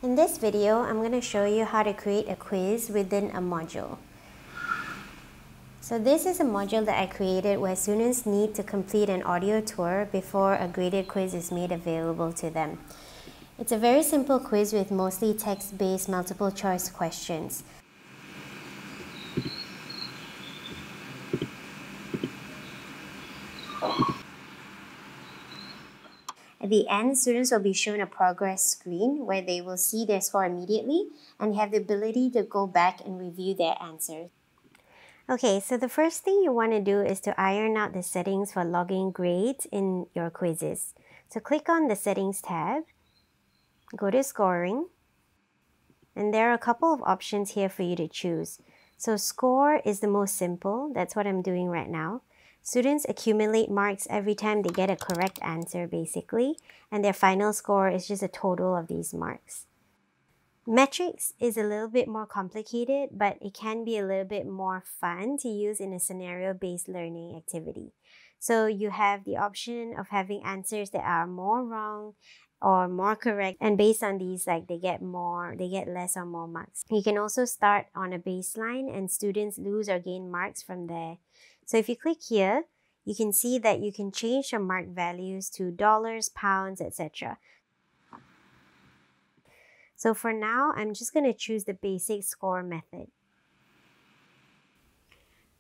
In this video, I'm going to show you how to create a quiz within a module. So this is a module that I created where students need to complete an audio tour before a graded quiz is made available to them. It's a very simple quiz with mostly text-based multiple choice questions. At the end, students will be shown a progress screen where they will see their score immediately and have the ability to go back and review their answers. Okay, so the first thing you want to do is to iron out the settings for logging grades in your quizzes. So click on the Settings tab, go to Scoring, and there are a couple of options here for you to choose. So Score is the most simple, that's what I'm doing right now. Students accumulate marks every time they get a correct answer basically, and their final score is just a total of these marks. Metrics is a little bit more complicated, but it can be a little bit more fun to use in a scenario-based learning activity. So you have the option of having answers that are more wrong or more correct, and based on these, like they get less or more marks. You can also start on a baseline and students lose or gain marks from there. So if you click here, you can see that you can change your mark values to dollars, pounds, etc. So for now, I'm just going to choose the basic score method.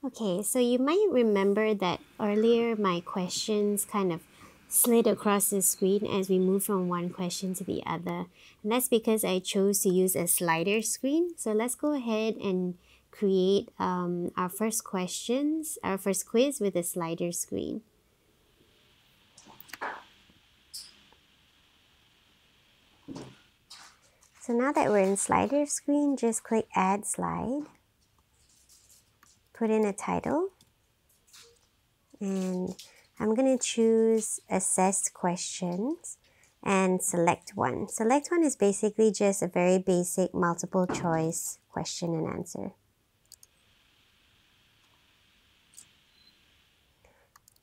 Okay, so you might remember that earlier my questions kind of slid across the screen as we move from one question to the other. And that's because I chose to use a slider screen. So let's go ahead and create our first quiz with a slider screen. So now that we're in slider screen, just click Add Slide, put in a title, and I'm going to choose Assessed Questions and Select One. Select One is basically just a very basic multiple choice question and answer.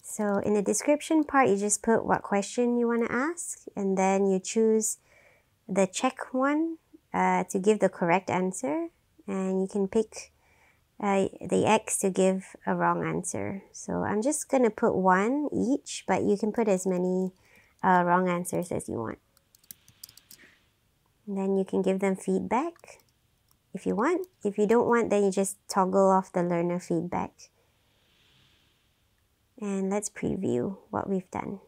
So in the description part, you just put what question you want to ask, and then you choose the check one to give the correct answer, and you can pick the X to give a wrong answer. So I'm just going to put one each, but you can put as many wrong answers as you want. And then you can give them feedback if you want. If you don't want, then you just toggle off the learner feedback. And let's preview what we've done.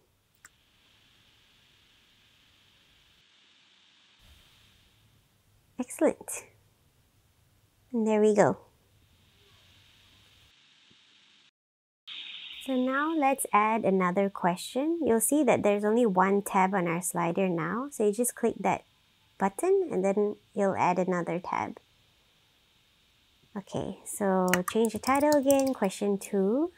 Excellent. And there we go. So now let's add another question. You'll see that there's only one tab on our slider now. So you just click that button and then you'll add another tab. Okay, so change the title again, question 2.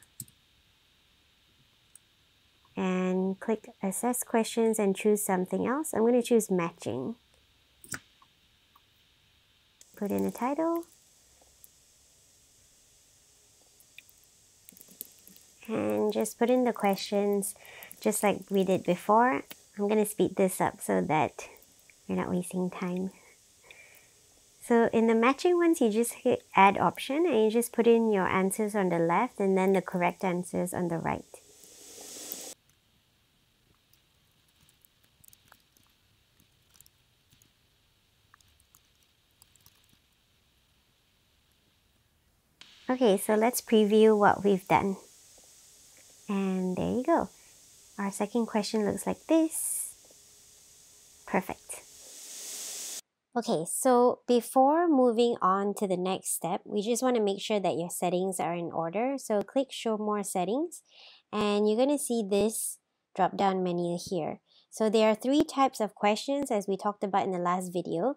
And click Assess Questions and choose something else. I'm going to choose Matching. Put in a title. And just put in the questions just like we did before. I'm going to speed this up so that you're not wasting time. So in the matching ones, you just hit Add option and you just put in your answers on the left and then the correct answers on the right. Okay, so let's preview what we've done. And there you go. Our second question looks like this. Perfect. Okay, so before moving on to the next step, we just want to make sure that your settings are in order. So click Show More Settings, and you're going to see this drop-down menu here. So there are 3 types of questions as we talked about in the last video.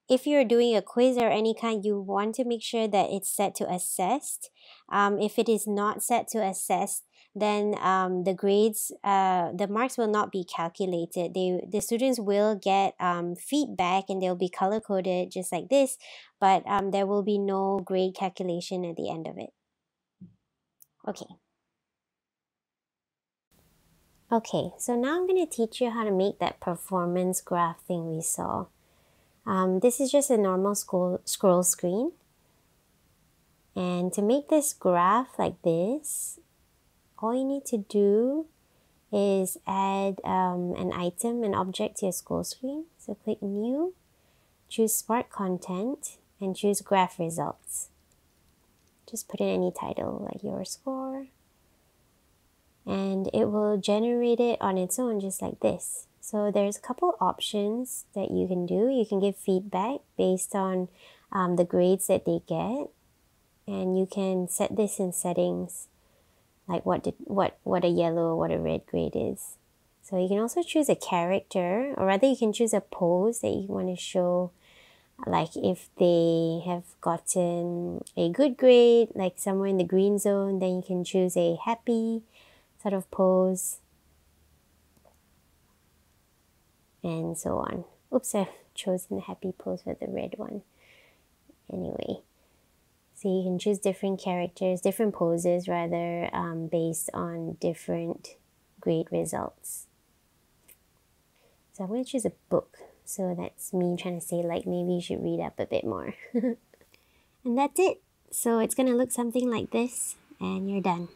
If you're doing a quiz or any kind, you want to make sure that it's set to Assessed. If it is not set to Assessed, then the marks will not be calculated. The students will get feedback and they'll be color-coded just like this, but there will be no grade calculation at the end of it. Okay. Okay, so now I'm going to teach you how to make that performance graph thing we saw. This is just a normal scroll screen. And to make this graph like this, all you need to do is add an item, an object to your scroll screen. So click New, choose Smart Content, and choose Graph Results. Just put in any title like your score. And it will generate it on its own just like this. So there's a couple options that you can do. You can give feedback based on the grades that they get, and you can set this in settings like what a yellow or what a red grade is. So you can also choose a character, or rather you can choose a pose that you want to show, like if they have gotten a good grade, like somewhere in the green zone, then you can choose a happy sort of pose, and so on. Oops, I've chosen the happy pose for the red one. Anyway, so you can choose different characters, different poses rather, based on different grade results. So I'm going to choose a book. So that's me trying to say like maybe you should read up a bit more. And that's it. So it's going to look something like this, and you're done.